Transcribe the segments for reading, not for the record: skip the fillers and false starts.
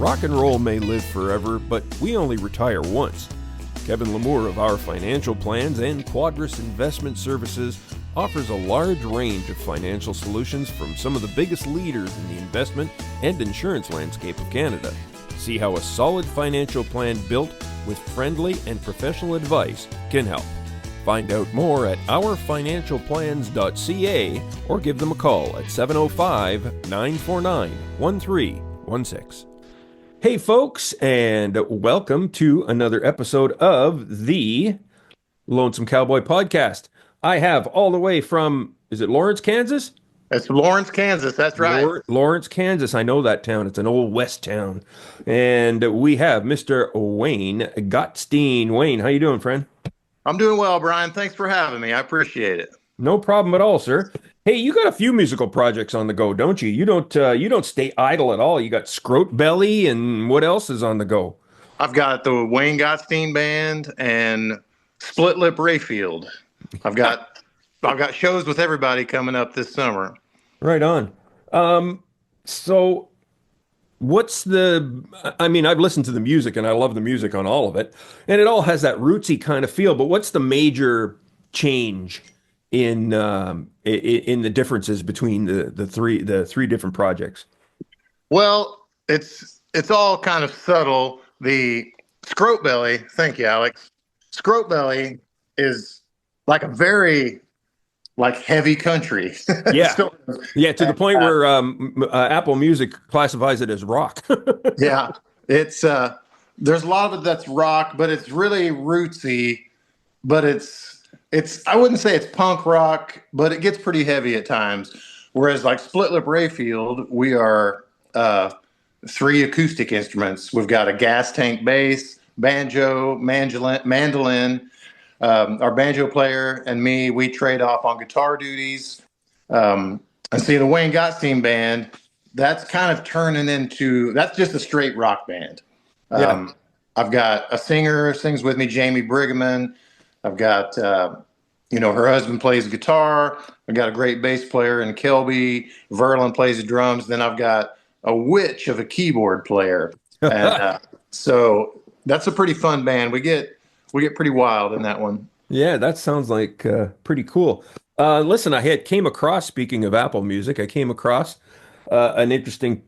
Rock and roll may live forever, but we only retire once. Kevin Lamour of Our Financial Plans and Quadris Investment Services offers a large range of financial solutions from some of the biggest leaders in the investment and insurance landscape of Canada. See how a solid financial plan built with friendly and professional advice can help. Find out more at ourfinancialplans.ca or give them a call at 705-949-1316. Hey folks, and welcome to another episode of the Lonesome Cowboy Podcast. I have all the way from, is it Lawrence, Kansas? It's Lawrence, Kansas. That's right. Lawrence, Kansas. I know that town. It's an old west town. And we have Mr. Wayne Gottstine. Wayne, how you doing, friend? I'm doing well, Brian. Thanks for having me. I appreciate it. No problem at all, sir. Hey, you got a few musical projects on the go, don't you? You don't stay idle at all. You got Scroat Belly, and what else is on the go? I've got the Wayne Gottstine Band and Split Lip Rayfield. I've got shows with everybody coming up this summer. Right on. So what's I've listened to the music and I love the music on all of it, and it all has that rootsy kind of feel, but what's the major change in the differences between the three different projects? Well, it's all kind of subtle. The Scroat Belly, thank you, Alex. Scroat Belly is like a very heavy country. Yeah. To the point where Apple Music classifies it as rock. Yeah. It's there's a lot of it that's rock, but it's really rootsy, but it's I wouldn't say it's punk rock, but it gets pretty heavy at times. Whereas like Split Lip Rayfield, we are three acoustic instruments. We've got a gas tank bass, banjo, mandolin. Our banjo player and me, we trade off on guitar duties. And see, the Wayne Gottstine Band, that's kind of turning into, that's just a straight rock band. Yeah. I've got a singer sings with me, Jamie Brigham. I've got, her husband plays guitar. I've got a great bass player in Kelby. Verlin plays the drums. Then I've got a witch of a keyboard player. And so that's a pretty fun band. We get pretty wild in that one. Yeah, that sounds like pretty cool. Listen, came across, speaking of Apple Music, I came across an interesting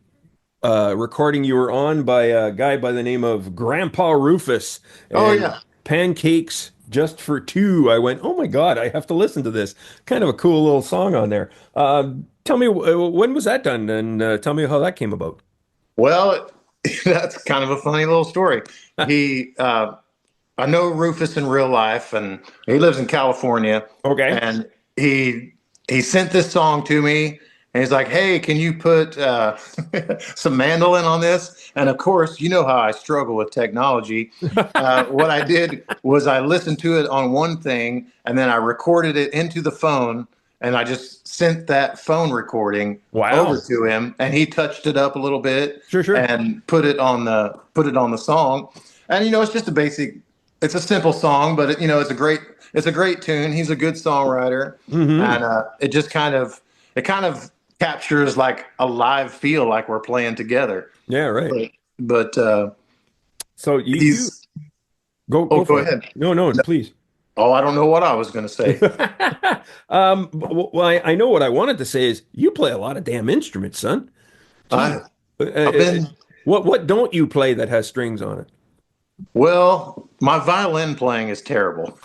recording you were on by a guy by the name of Grandpa Rufus. Oh, yeah. Pancakes Just for Two. I went, oh my God, I have to listen to this. Kind of a cool little song on there. Tell me, when was that done? And tell me how that came about. Well, that's kind of a funny little story. I know Rufus in real life, and he lives in California. Okay. And he sent this song to me, and he's like, hey, can you put some mandolin on this? And of course, you know how I struggle with technology. What I did was I listened to it on one thing, and then I recorded it into the phone, and I just sent that phone recording over to him, and he touched it up a little bit. Sure. And put it on the song. And, it's just it's a simple song, but it's a great tune. He's a good songwriter. Mm-hmm. And it just kind of captures like a live feel, like we're playing together. Yeah, right. But so go ahead. No, please. Oh, I don't know what I was going to say. Well, I know what I wanted to say is you play a lot of damn instruments, son. What don't you play that has strings on it? Well, my violin playing is terrible.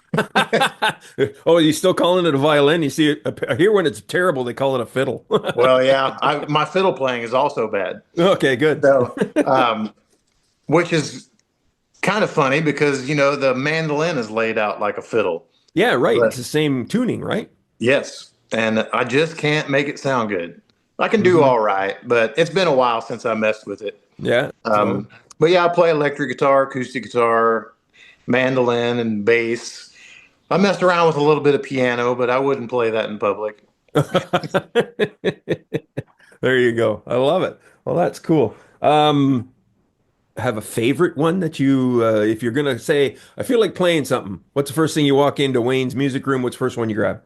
Oh, you still calling it a violin? You see, here when it's terrible, they call it a fiddle. Well, yeah, my fiddle playing is also bad. Okay, good. So, which is kind of funny because, the mandolin is laid out like a fiddle. Yeah, right. It's the same tuning, right? Yes. And I just can't make it sound good. I can do all right, but it's been a while since I messed with it. Yeah. But yeah, I play electric guitar, acoustic guitar, mandolin, and bass. I messed around with a little bit of piano, but I wouldn't play that in public. There you go. I love it. Well, that's cool. Have a favorite one that you, if you're going to say, I feel like playing something, what's the first thing you walk into Wayne's music room? What's the first one you grab?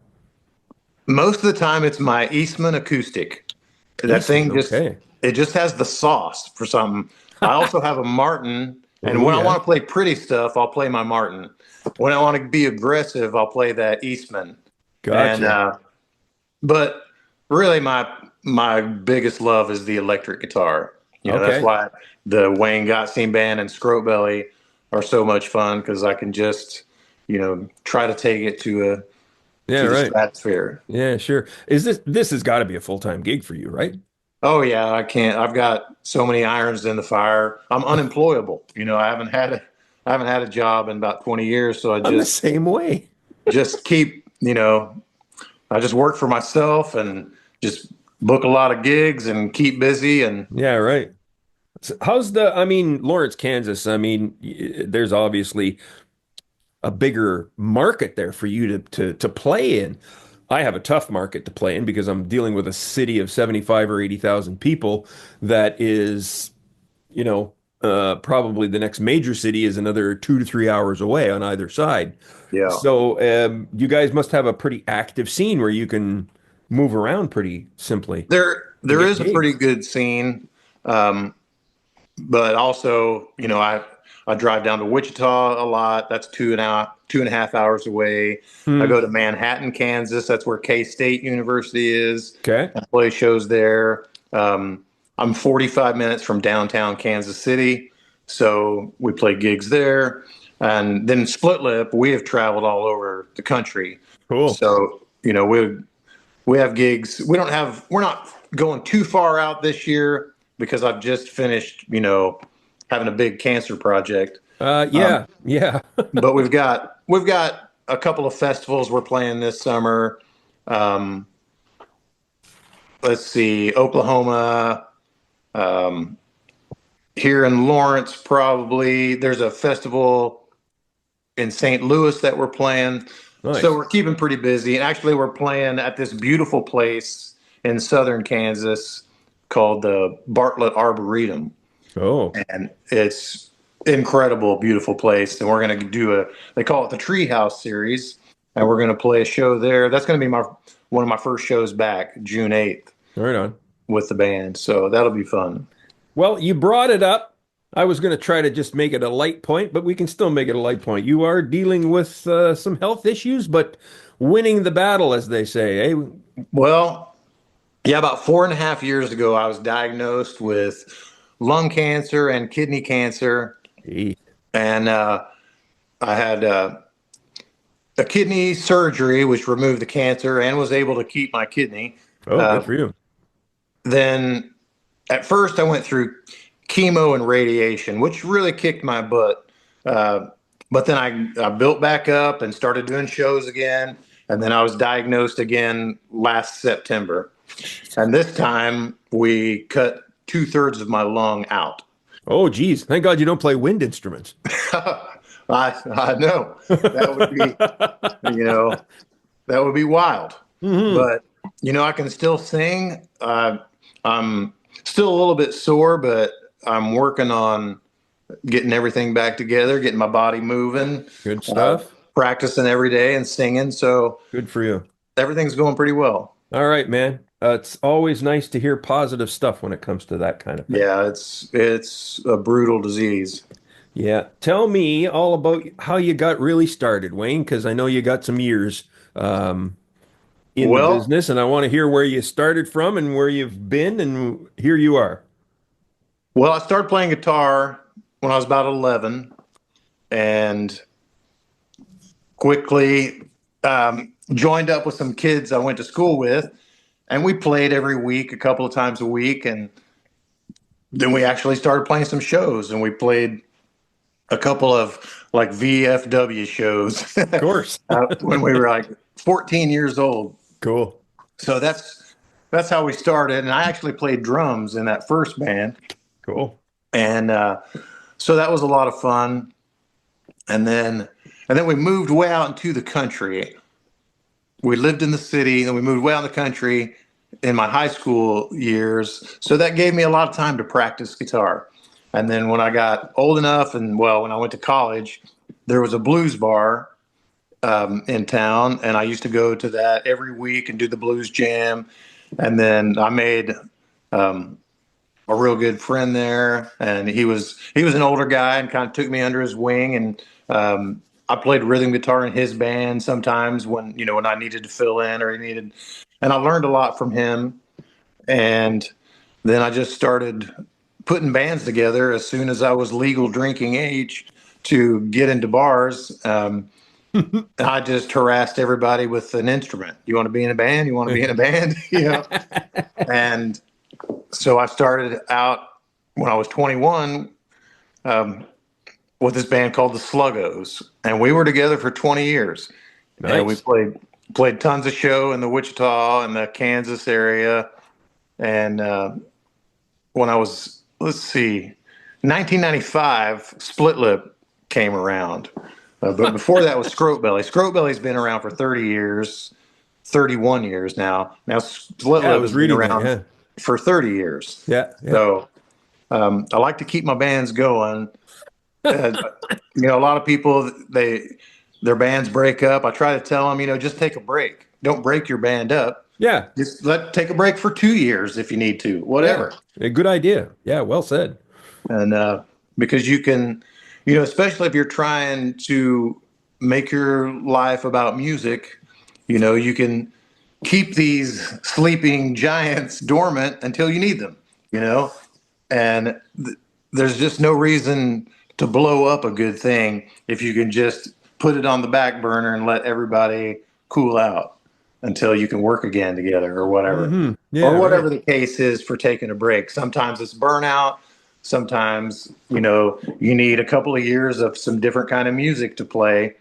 Most of the time, it's my Eastman acoustic. That thing just, it just has the sauce for something. I also have a Martin, and Oh when I yeah. want to play pretty stuff, I'll play my Martin. When I want to be aggressive, I'll play that Eastman. And Gotcha. but really, my biggest love is the electric guitar. That's Okay. why the Wayne Gottstine band and Scroat Belly are so much fun because I can just, try to take it Yeah, to the right. stratosphere. Yeah, sure. Is this has got to be a full-time gig for you, right? Oh yeah, I can't. I've got so many irons in the fire. I'm unemployable. I haven't had a job in about 20 years, so I I'm the just same way. just keep, I just work for myself and just book a lot of gigs and keep busy. And Yeah, right. So I mean, Lawrence, Kansas, I mean, there's obviously a bigger market there for you to play in. I have a tough market to play in because I'm dealing with a city of 75 or 80,000 people that is, you know, probably the next major city is another 2 to 3 hours away on either side. yeah, So, you guys must have a pretty active scene where you can move around pretty simply and there get is a pretty gigs. good scene. Um, but also, I drive down to Wichita a lot. That's 2.5 hours away. I Hmm. go to Manhattan, Kansas. That's where K State University is. Okay. I play shows there. I'm 45 minutes from downtown Kansas City, so we play gigs there. And then Split Lip, we have traveled all over the country. Cool. So we have gigs. We're not going too far out this year because I've just finished, having a big cancer project. Um, Yeah, yeah. but we've got a couple of festivals we're playing this summer. Um, let's see, Oklahoma, um, here in Lawrence, probably there's a festival in St. Louis that we're playing. So Nice. we're keeping pretty busy. And actually, we're playing at this beautiful place in southern Kansas called the Bartlett Arboretum. Oh, And it's incredible, beautiful place. And we're going to they call it the Treehouse Series. And we're going to play a show there. That's going to be one of my first shows back, June 8th, right on. with the band. So that'll be fun. Well, you brought it up. I was going to try to just make it a light point, but we can still make it a light point. You are dealing with some health issues, but winning the battle, as they say, eh? Well, yeah, about 4.5 years ago, I was diagnosed with lung cancer and kidney cancer. Gee. And I had a kidney surgery, which removed the cancer and was able to keep my kidney. Oh, good Uh, for you. then at first, I went through chemo and radiation, which really kicked my butt. Uh, but then I built back up and started doing shows again. And then I was diagnosed again last September. And this time we cut 2/3 of my lung out. Oh, geez. Thank God you don't play wind instruments. I know that would be, you know, that would be wild. Hmm. But, I can still sing. I'm still a little bit sore, but I'm working on getting everything back together, getting my body moving, Good uh, stuff. practicing every day and singing. So Good for you. everything's going pretty well. All right, man. It's always nice to hear positive stuff when it comes to that kind of thing. Yeah, it's a brutal disease. Yeah. Tell me all about how you got really started, Wayne, because I know you got some years um, in the Well, business, and I want to hear where you started from and where you've been, and here you are. well, I started playing guitar when I was about 11 and quickly joined up with some kids I went to school with, and we played every week, a couple of times a week, and then we actually started playing some shows, and we played a couple of like VFW shows Of course. when we were like 14 years old. Cool. So that's how we started, and I actually played drums in that first band, Cool. and so that was a lot of fun. And then we moved way out into the country. We lived in the city, and we moved way out in the country in my high school years. So that gave me a lot of time to practice guitar. And then when I got old enough, and well, when I went to college, there was a blues bar in town, and I used to go to that every week and do the blues jam. And then I made um, a real good friend there, and he was an older guy and kind of took me under his wing, and I played rhythm guitar in his band sometimes when when I needed to fill in or he needed, and I learned a lot from him. And then I just started putting bands together as soon as I was legal drinking age to get into bars. I just harassed everybody with an instrument. You want to be in a band? You want to be in a band? And so I started out when I was 21 with this band called the Sluggos, and we were together for 20 years. And we Nice. played tons of show in the Wichita and the Kansas area. And when I was, let's see, 1995, Split Lip came around. But before that was Scrote Belly. Scrote Belly's been around for 30 years, 31 years now. Now Split Yeah, I Lip was has been reading that. around Yeah. for 30 years. Yeah. Yeah. So I like to keep my bands going. Uh, a lot of people, their bands break up. I try to tell them, just take a break. Don't break your band up. Yeah. Just take a break for 2 years if you need to, Yeah. whatever. A good idea. Yeah. Well said. And because you can, especially if you're trying to make your life about music, you can keep these sleeping giants dormant until you need them, and there's just no reason to blow up a good thing if you can just put it on the back burner and let everybody cool out until you can work again together or whatever. Yeah. Or Right. whatever the case is for taking a break. Sometimes it's burnout. Sometimes, you need a couple of years of some different kind of music to play,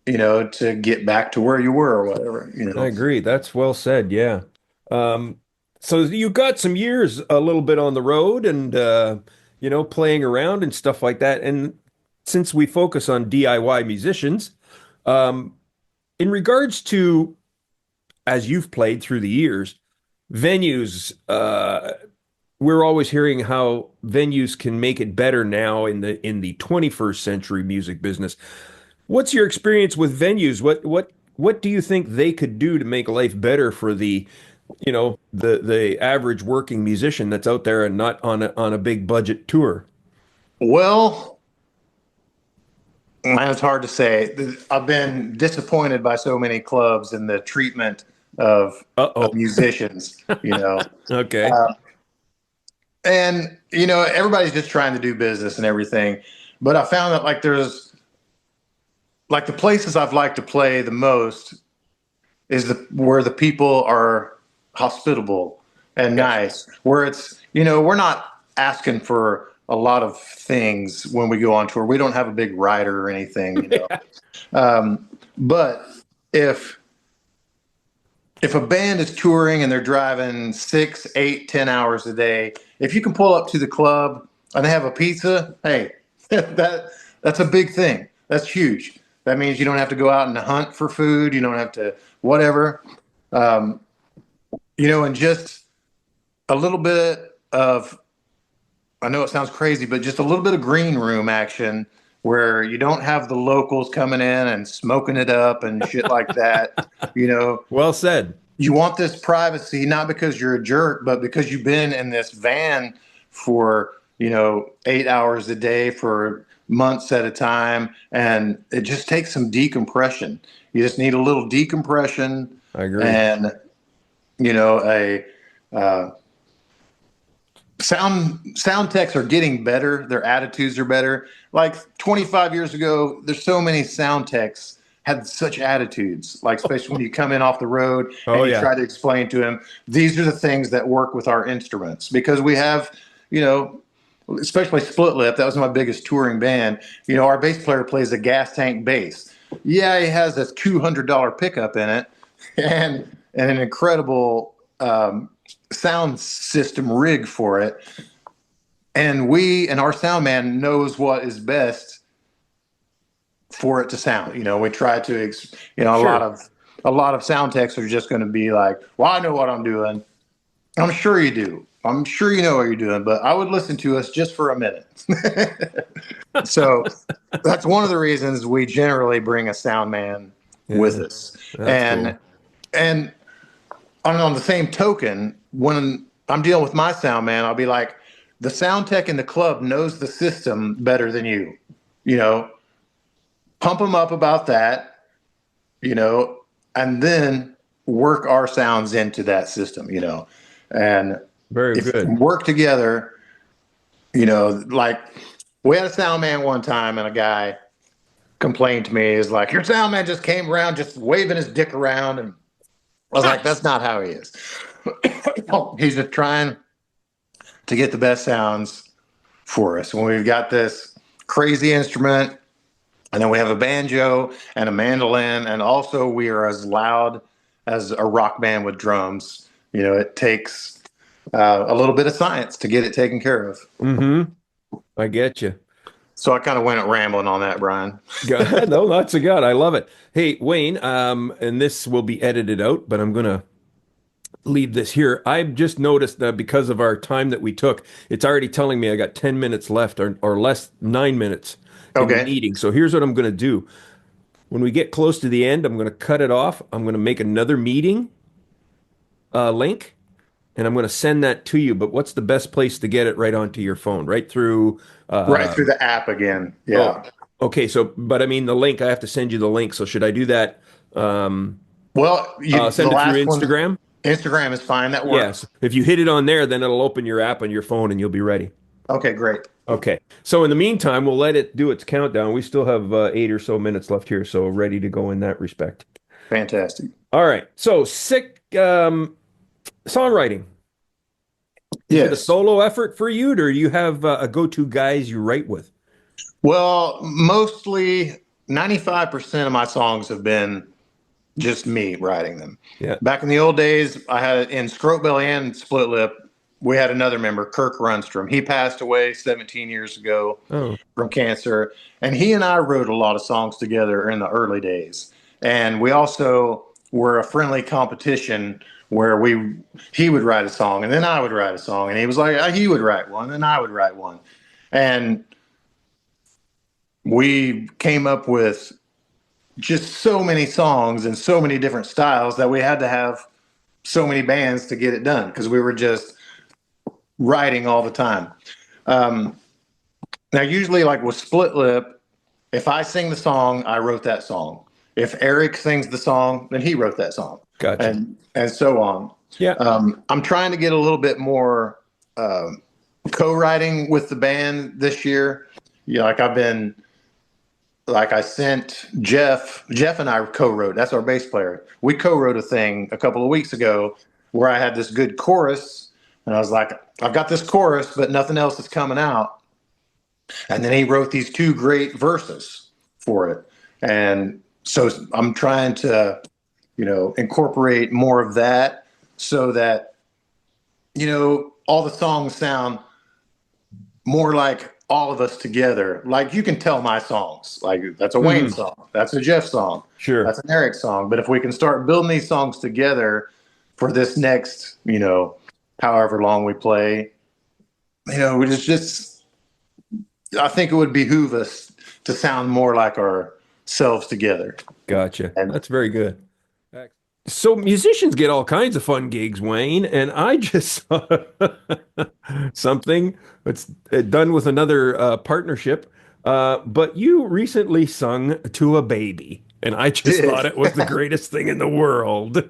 to get back to where you were or whatever. I agree. That's well said. Yeah. Um, so you got some years a little bit on the road and playing around and stuff like that. And since we focus on DIY musicians, um, in regards to as you've played through the years, venues, we're always hearing how venues can make it better now in the 21st century music business. What's your experience with venues? What do you think they could do to make life better for the average working musician that's out there and not on a big budget tour? Well, it's hard to say. I've been disappointed by so many clubs in the treatment of Uh-oh. musicians. Okay. Uh, and everybody's just trying to do business and everything. But I found that there's the places I've liked to play the most is where the people are hospitable and Yes. nice, where it's we're not asking for a lot of things when we go on tour. We don't have a big rider or anything. But if a band is touring and they're driving 6, 8, 10 hours a day, if you can pull up to the club and they have a pizza, hey, that's a big thing. That's huge. That means you don't have to go out and hunt for food. You don't have to whatever. And just a little bit of, I know it sounds crazy, but just a little bit of green room action where you don't have the locals coming in and smoking it up and shit like that. Well said. You want this privacy, not because you're a jerk, but because you've been in this van for, 8 hours a day for months at a time. And it just takes some decompression. You just need a little decompression. I agree. And, a sound techs are getting better. Their attitudes are better. Like 25 years ago, there's so many sound techs had such attitudes, like especially when you come in off the road and Oh you yeah. try to explain to him, these are the things that work with our instruments because we have, especially Split Lip. That was my biggest touring band. Our bass player plays a gas tank bass. Yeah, he has a $200 pickup in it and an incredible sound system rig for it. And our sound man knows what is best for it to sound. We try to, Sure. a lot of sound techs are just going to be like, well, I know what I'm doing. I'm sure you do. I'm sure you know what you're doing, but I would listen to us just for a minute. So that's one of the reasons we generally bring a sound man with Yeah. us. That's And cool. and on the same token, when I'm dealing with my sound man, I'll be like, the sound tech in the club knows the system better than you. You know, pump them up about that, you know, and then work our sounds into that system, you know. And Very if we good. work together, you know, like we had a sound man one time and a guy complained to me, is like, your sound man just came around just waving his dick around. And I was like, that's not how he is. He's just trying to get the best sounds for us. When we've got this crazy instrument, and then we have a banjo and a mandolin, and also we are as loud as a rock band with drums. You know, it takes a little bit of science to get it taken care of. Mm-hmm. I get you. So I kind of went rambling on that, Brian. No, that's a god. I love it. Hey, Wayne, and this will be edited out, but I'm gonna leave this here. I've just noticed that because of our time that we took, it's already telling me I got 10 minutes left or less, 9 minutes in the Okay. meeting. So here's what I'm gonna do. When we get close to the end, I'm gonna cut it off. I'm gonna make another meeting link, and I'm gonna send that to you. But what's the best place to get it right onto your phone? Right through Right through the app again. oh, Yeah. okay. So, but I mean the link, I have to send you the link. So should I do that? Well, the Send it through last one, Instagram? Instagram is fine. That Yes. works. If you hit it on there, then it'll open your app on your phone and you'll be ready. Okay, great. Okay. So in the meantime, we'll let it do its countdown. We still have 8 or so minutes left here, so ready to go in that respect. Fantastic. All right. So sick songwriting. Is it a Yes. solo effort for you, or do you have a go-to guys you write with? Well, mostly 95% of my songs have been just me writing them. Yeah. Back in the old days, I had in Scroat Belly and Split Lip, we had another member, Kirk Runstrom. He passed away 17 years ago Oh, from cancer, and he and I wrote a lot of songs together in the early days. And we also were a friendly competition where he would write a song and then I would write a song, and he was like, he would write one and I would write one. And we came up with just so many songs and so many different styles that we had to have so many bands to get it done because we were just writing all the time. Um, Now, usually, like with Split Lip, if I sing the song, I wrote that song. If Eric sings the song, then he wrote that song, gotcha. and so on. Yeah. I'm trying to get a little bit more co-writing with the band this year. Yeah, like I've been like I sent Jeff. Jeff and I co-wrote. That's our bass player. We co-wrote a thing a couple of weeks ago where I had this good chorus, and I was like, I've got this chorus, but nothing else is coming out. And then he wrote these two great verses for it. And so I'm trying to, you know, incorporate more of that so that, you know, all the songs sound more like all of us together. Like you can tell my songs, like that's a Wayne Mhm. song, that's a Jeff song, Sure. that's an Eric song. But if we can start building these songs together for this next, you know, however long we play, you know, it's just, I think it would behoove us to sound more like ourselves together. Gotcha. And That's very good. So musicians get all kinds of fun gigs, Wayne, and I just saw something that's done with another partnership. But you recently sung to a baby, and I just thought did. it was the greatest thing in the world.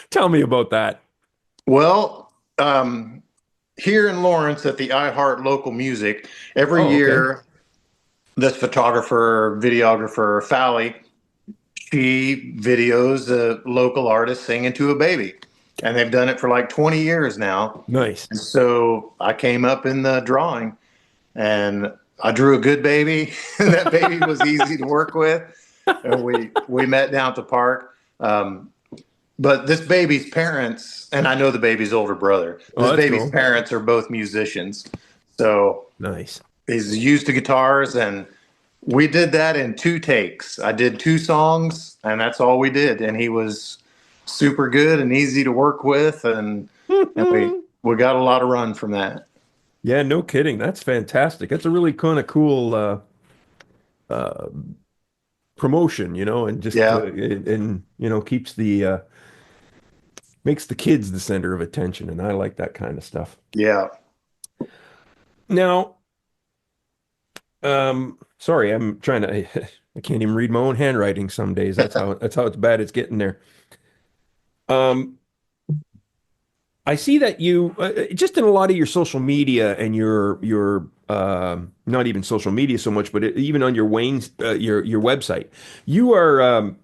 Tell me about that. Well, here in Lawrence at the iHeart Local Music, every Oh, okay. year, this photographer, videographer, Fally, she videos a local artist singing to a baby. And they've done it for like 20 years now. Nice. And so I came up in the drawing and I drew a good baby. That baby was easy to work with. And we met down at the park. But this baby's parents, and I know the baby's older brother, Oh, this that's baby's cool. parents are both musicians. So Nice. he's used to guitars, and we did that in two takes. I did two songs, and that's all we did. And he was super good and easy to work with, and we got a lot of run from that. Yeah, no kidding. That's fantastic. That's a really kind of cool uh, promotion, and just Yeah, and keeps the makes the kids the center of attention, and I like that kind of stuff. yeah. Now, sorry, I'm trying to. I can't even read my own handwriting some days. That's how it's bad. It's getting there. Um, I see that you just in a lot of your social media and your not even social media so much, but even on your Wayne's your website, you are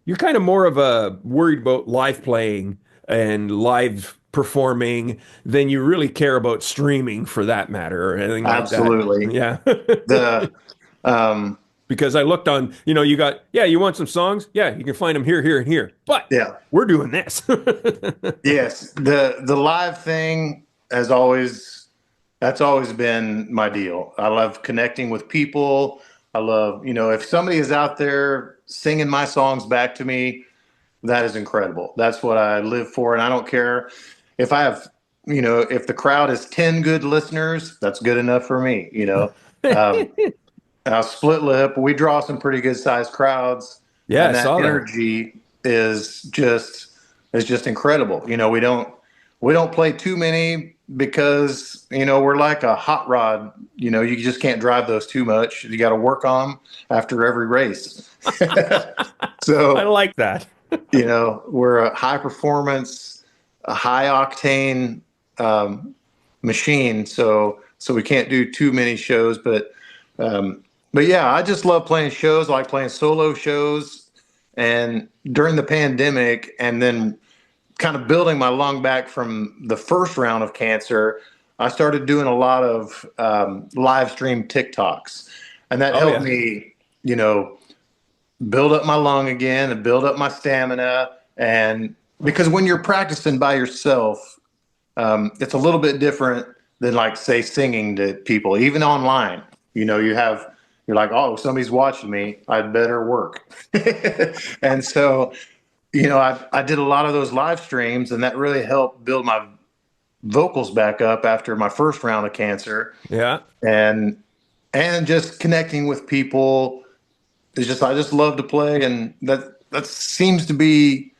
you're kind of more of a worried about live playing and live performing than you really care about streaming for that matter or anything like that. Absolutely. Yeah. The um, Because I looked on, you got, yeah, you want some songs? Yeah, you can find them here, here, and here. But yeah. we're doing this. Yes, the live thing has always that's always been my deal. I love connecting with people. I love, if somebody is out there singing my songs back to me, that is incredible. That's what I live for, and I don't care if I have, if the crowd is 10 good listeners, that's good enough for me. Um, Split Lip, we draw some pretty good sized crowds, Yeah, I and that saw that. energy is just incredible. We don't play too many because we're like a hot rod. You just can't drive those too much. You got to work on them after every race. I So like that. we're a high performance, a high octane um, machine. So we can't do too many shows, but yeah, I just love playing shows. I like playing solo shows. And during the pandemic, and then kind of building my lung back from the first round of cancer, I started doing a lot of live stream TikToks, and that Oh helped yeah. me, you know, build up my lung again and build up my stamina. And because when you're practicing by yourself, it's a little bit different than like say singing to people, even online. You're like, oh, somebody's watching me. I'd better work. And so, I did a lot of those live streams, and that really helped build my vocals back up after my first round of cancer, Yeah. and just connecting with people. I just love to play, and that seems to be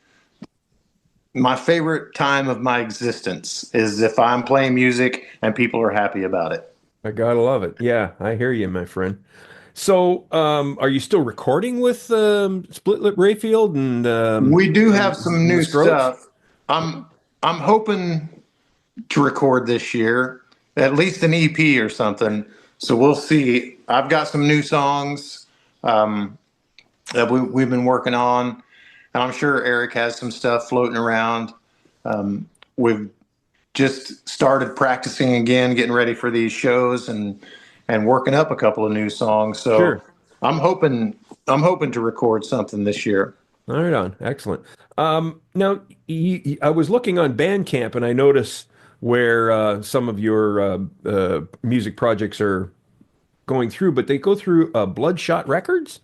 my favorite time of my existence is if I'm playing music and people are happy about it. I gotta love it. Yeah, I hear you, my friend. So, are you still recording with Split Lip Rayfield We do have some and the new Scroats? stuff. I'm I'm hoping to record this year, at least an EP or something. So we'll see. I've got some new songs that we've been working on, and I'm sure Eric has some stuff floating around. We've just started practicing again, getting ready for these shows, and working up a couple of new songs. So Sure. I'm hoping I'm hoping to record something this year. All right, on. Excellent. Now, I was looking on Bandcamp and I noticed where some of your music projects are going through, but they go through Bloodshot Records.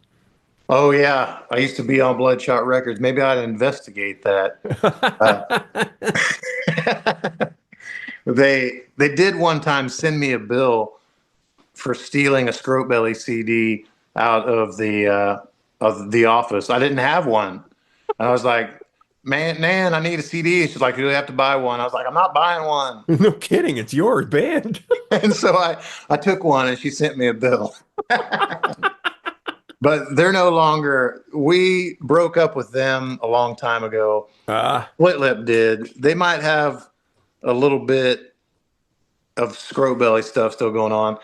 Oh yeah, I used to be on Bloodshot Records. Maybe I'd investigate that. Uh, they did one time send me a bill for stealing a Scroat Belly CD out of the office. I didn't have one. And I was like, man, I need a CD. She's like, you have to buy one. I was like, I'm not buying one. No kidding, it's yours, band. And so I took one, and she sent me a bill. But they're no longer. We broke up with them a long time ago. Ah, Split Lip did. They might have a little bit of Scroat Belly stuff still going on.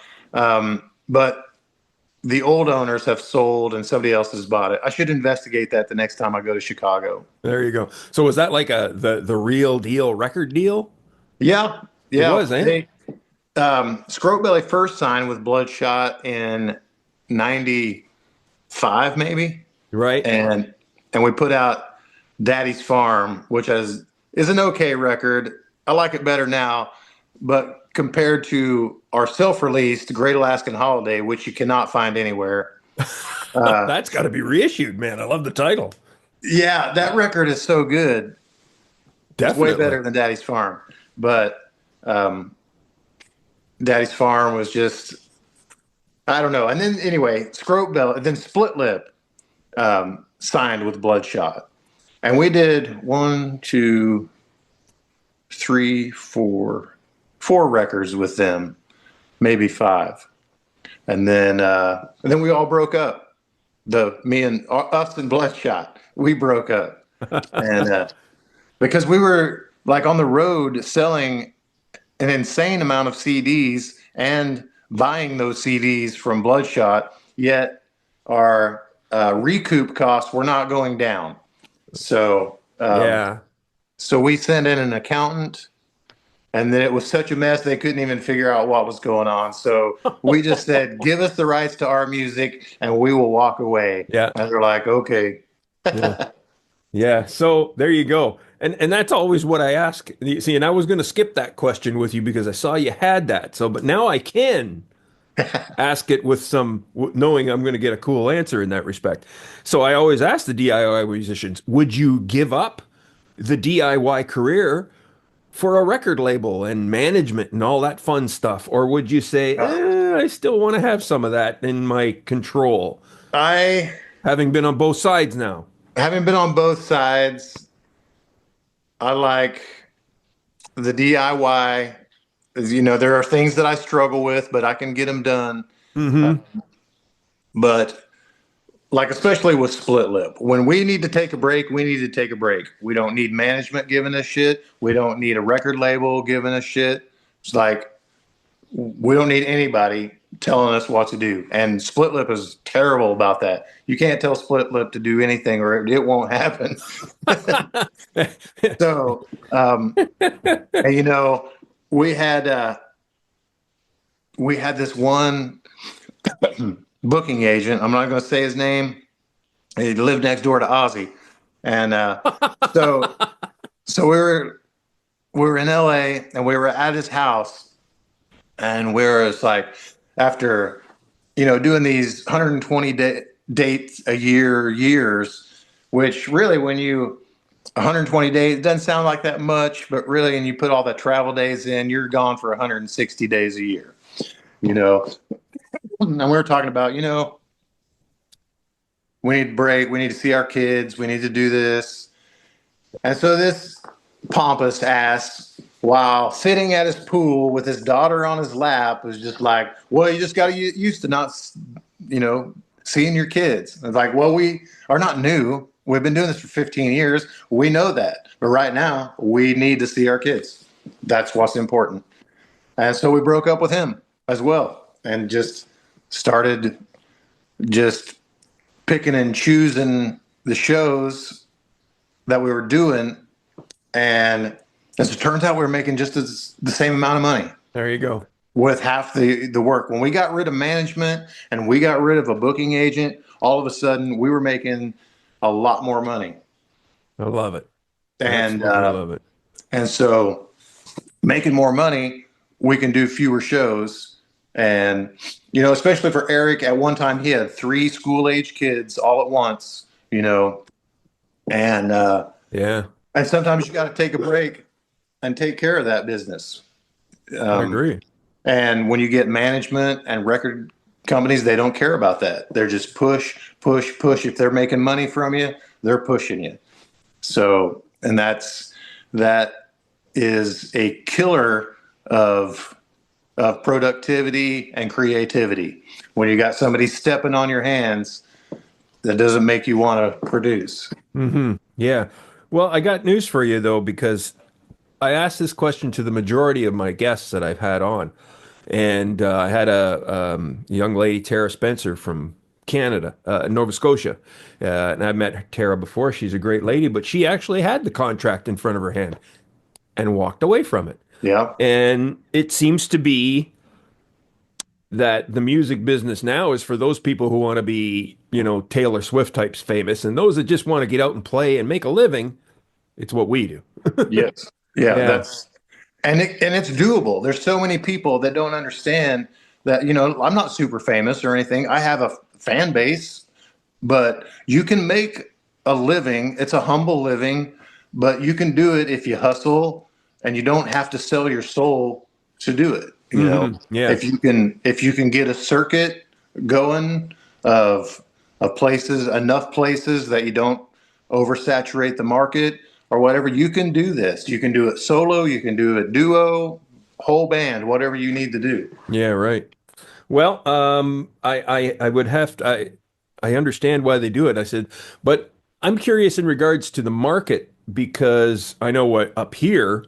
But the old owners have sold and somebody else has bought it. I should investigate that the next time I go to Chicago. there you go. So was that like the real deal record deal? Yeah, It yeah. was, eh? They Scroat Belly first signed with Bloodshot in '95, maybe, Right. and we put out Daddy's Farm, which is an okay record. I like it better now, but compared to our self-released Great Alaskan Holiday, which you cannot find anywhere, uh, That's got to be reissued, man. I love the title. yeah, that record is so good. It's way Definitely. better than Daddy's Farm, but um, Daddy's Farm was just I don't know. And then anyway, Scroat Belly, then Split Lip signed with Bloodshot, and we did one, two, three, four records with them. maybe 5. And then we all broke up. Me and us and Bloodshot, we broke up. And because we were like on the road selling an insane amount of CDs and buying those CDs from Bloodshot, yet our recoup costs were not going down. So, Yeah. so we sent in an accountant, and then it was such a mess they couldn't even figure out what was going on. So we just said, "Give us the rights to our music, and we will walk away." Yeah. And they're like, "Okay." Yeah. Yeah. So there you go. And that's always what I ask. See, and I was going to skip that question with you because I saw you had that. So, but now I can ask it with knowing I'm going to get a cool answer in that respect. So I always ask the DIY musicians, would you give up the DIY career for a record label and management and all that fun stuff? Or would you say, I still want to have some of that in my control, I having been on both sides now? Having been on both sides, I like the DIY. There are things that I struggle with, but I can get them done. Mm-hmm. But like, especially with Split Lip, when we need to take a break, we need to take a break. We don't need management giving us shit. We don't need a record label giving us shit. It's like, we don't need anybody telling us what to do. And Split Lip is terrible about that. You can't tell Split Lip to do anything or it won't happen. So, and, we had this one booking agent. I'm not going to say his name. He lived next door to Ozzy, and so we were in LA and we were at his house, and we were like, after doing these 120 dates a years, which really, when you 120 days, it doesn't sound like that much, but really, and you put all the travel days in, you're gone for 160 days a year. And we were talking about, we need a break. We need to see our kids. We need to do this. And so this pompous ass, while sitting at his pool with his daughter on his lap, was just like, well, you just got to get used to not, seeing your kids. It's like, well, we are not new. We've been doing this for 15 years. We know that. But right now, we need to see our kids. That's what's important. And so we broke up with him as well and just started just picking and choosing the shows that we were doing. And as it turns out, we were making just the same amount of money. There you go. With half the work. When we got rid of management and we got rid of a booking agent, all of a sudden we were making a lot more money. I love it. And I love it. And so making more money, we can do fewer shows. And, especially for Eric, at one time he had 3 school-age kids all at once, and yeah. And sometimes you got to take a break and take care of that business. I agree. And when you get management and record companies, they don't care about that. They're just push, push, push. If they're making money from you, they're pushing you. So, and that is a killer of productivity and creativity. When you got somebody stepping on your hands, that doesn't make you want to produce. Mm-hmm. Yeah. Well, I got news for you though, because I asked this question to the majority of my guests that I've had on. And I had a young lady, Tara Spencer from Canada, Nova Scotia. And I met Tara before. She's a great lady, but she actually had the contract in front of her hand and walked away from it. Yeah. And it seems to be that the music business now is for those people who want to be, Taylor Swift types famous, and those that just want to get out and play and make a living. It's what we do. Yes. Yeah. And it's doable. There's so many people that don't understand that, I'm not super famous or anything. I have a fan base, but you can make a living. It's a humble living, but you can do it if you hustle, and you don't have to sell your soul to do it. Yeah. If you can get a circuit going of places, enough places that you don't oversaturate the market or whatever, you can do this. You can do it solo, you can do it duo, whole band, whatever you need to do. Yeah, right. Well, I would have to, I understand why they do it. I said, but I'm curious in regards to the market because I know what up here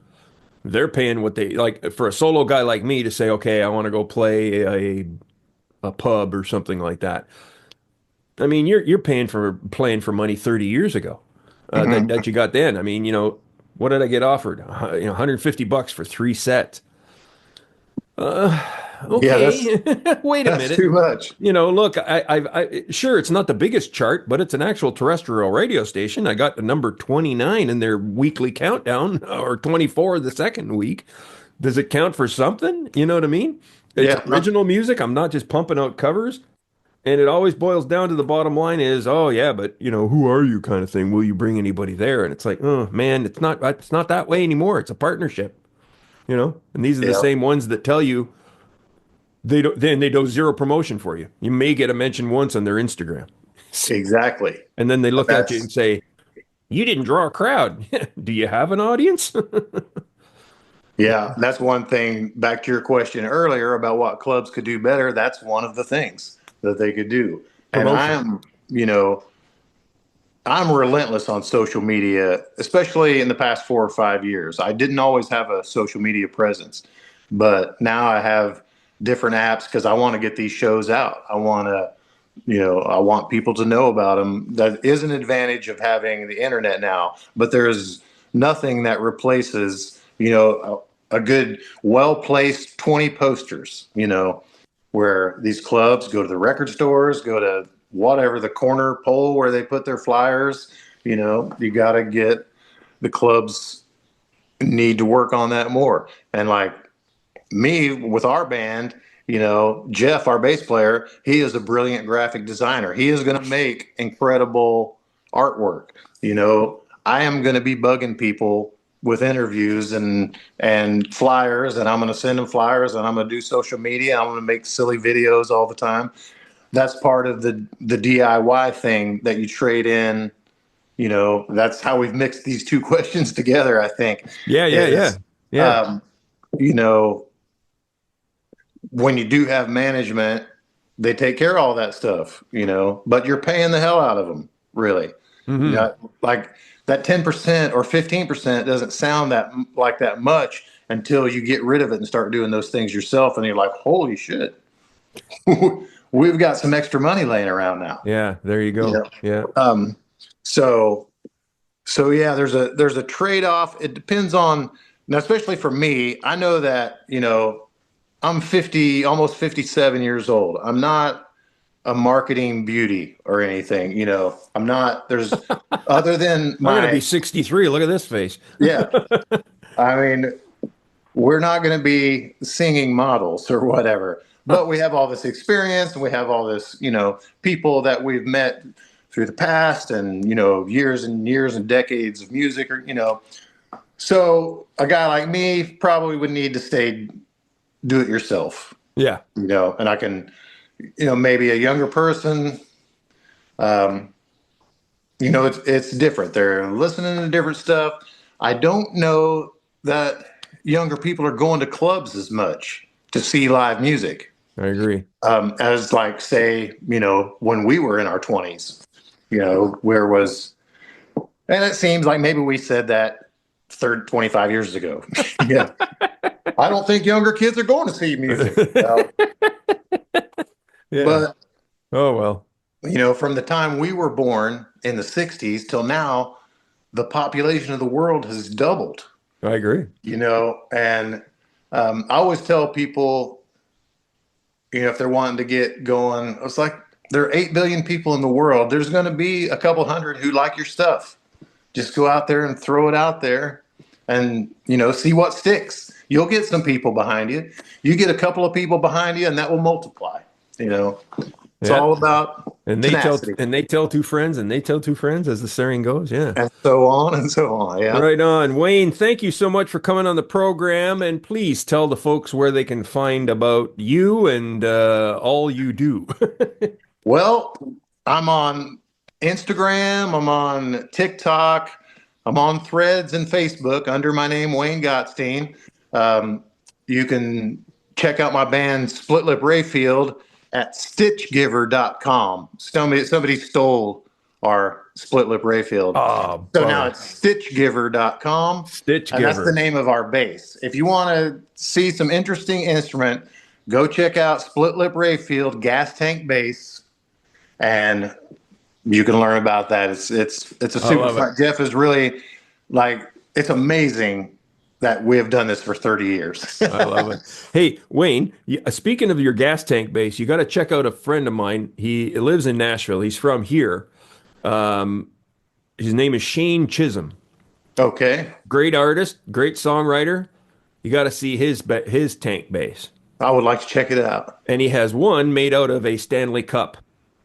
they're paying what they like for a solo guy like me to say, okay, I want to go play a pub or something like that. I mean, you're paying for playing for money 30 years ago Mhm. that you got then. I mean, what did I get offered? 150 bucks for 3 sets. Yeah, that's Okay, wait a that's minute. too much. Look, sure, it's not the biggest chart, but it's an actual terrestrial radio station. I got the number 29 in their weekly countdown, or 24 the second week. Does it count for something? You know what I mean? It's Yeah, no, original music. I'm not just pumping out covers. And it always boils down to the bottom line is, oh yeah, but who are you kind of thing. Will you bring anybody there? And it's like, oh man, it's not that way anymore. It's a partnership. And these are the yeah, same ones that tell you they do zero promotion for you. You may get a mention once on their Instagram. exactly. And then they look at you That's and say, you didn't draw a crowd. Do you have an audience? Yeah, that's one thing. Back to your question earlier about what clubs could do better. That's one of the things that they could do. And Promotion. you know, I'm relentless on social media, especially in the past 4 or 5 years. I didn't always have a social media presence, but now I have different apps because I want to get these shows out. I want people to know about them. That is an advantage of having the internet now, but there's nothing that replaces, a good, well placed 20 posters, where these clubs go to the record stores, go to whatever the corner pole where they put their flyers. You got to get the clubs need to work on that more. And like me with our band, Jeff, our bass player, he is a brilliant graphic designer. He is going to make incredible artwork. I am going to be bugging people with interviews and flyers, and I'm going to send them flyers, and I'm going to do social media. I'm going to make silly videos all the time. That's part of the DIY thing that you trade in. That's how we've mixed these two questions together, I think, Yeah, yeah, yeah. is, Yeah. um, you know, when you do have management, they take care of all that stuff, but you're paying the hell out of them, really. Hmm. Like that 10% or 15% doesn't sound like that much until you get rid of it and start doing those things yourself. And you're like, holy shit, we've got some extra money laying around now. Yeah, there you go. Yeah. Um, so, so yeah, there's a trade-off. It depends on, now, especially for me, I know that, I'm 50, almost 57 years old. I'm not a marketing beauty or anything. I'm not, there's other than I'm gonna be my, 63. Look at this face. yeah, I mean, we're not going to be singing models or whatever, but we have all this experience and we have all this, people that we've met through the past and, years and years and decades of music or. So a guy like me probably would need to stay do it yourself, Yeah. and I can, maybe a younger person, um, it's different. They're listening to different stuff. I don't know that younger people are going to clubs as much to see live music, I agree. as like, say, when we were in our 20s, where was, and it seems like maybe we said that 25 years ago. Yeah. I don't think younger kids are going to see music. Yeah. But, Oh well. from the time we were born in the 60s till now, the population of the world has doubled, I agree. and I always tell people, if they're wanting to get going, it's like there are 8 billion people in the world. There's going to be a couple hundred who like your stuff. Just go out there and throw it out there and, see what sticks. You'll get some people behind you. You get a couple of people behind you and that will multiply. It's Yeah. all about And tenacity they tell two friends and they tell two friends, as the saying goes. Yeah. and so on and so on. Yeah. Right on. Wayne, thank you so much for coming on the program. And please tell the folks where they can find about you and all you do. Well, I'm on Instagram. I'm on TikTok. I'm on Threads and Facebook under my name, Wayne Gottstine. Um, you can check out my band Split Lip Rayfield at stitchgiver.com. Somebody stole our Split Lip Rayfield. Oh, So bummer. now it's stitchgiver.com. Stitch And that's Giver. the name of our bass. If you want to see some interesting instrument, go check out Split Lip Rayfield gas tank bass, and you can learn about that. It's a super love fun. Jeff is really it's amazing that we have done this for 30 years. I love it. Hey, Wayne, speaking of your gas tank bass, you got to check out a friend of mine. He lives in Nashville. He's from here. His name is Shane Chisholm. Okay. Great artist, great songwriter. You got to see his tank bass. I would like to check it out. And he has one made out of a Stanley Cup.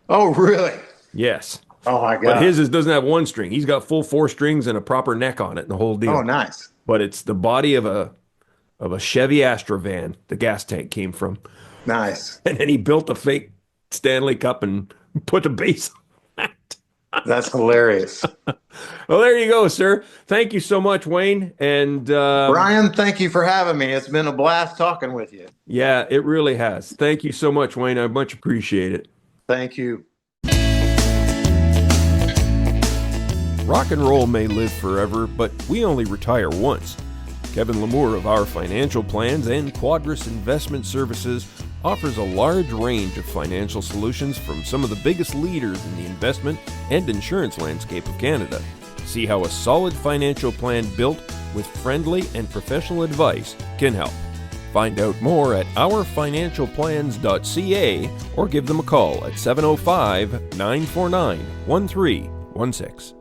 Oh, really? Yes. Oh, my God. But his doesn't have one string. He's got full 4 strings and a proper neck on it and the whole deal. Oh, nice. But it's the body of a Chevy Astra van the gas tank came from. Nice. And then he built a fake Stanley Cup and put a bass on it. That's hilarious. Well, there you go, sir. Thank you so much, Wayne. And Brian, thank you for having me. It's been a blast talking with you. yeah, it really has. Thank you so much, Wayne. I much appreciate it. Thank you. Rock and roll may live forever, but we only retire once. Kevin Lamour of Our Financial Plans and Quadris Investment Services offers a large range of financial solutions from some of the biggest leaders in the investment and insurance landscape of Canada. See how a solid financial plan built with friendly and professional advice can help. Find out more at ourfinancialplans.ca or give them a call at 705-949-1316.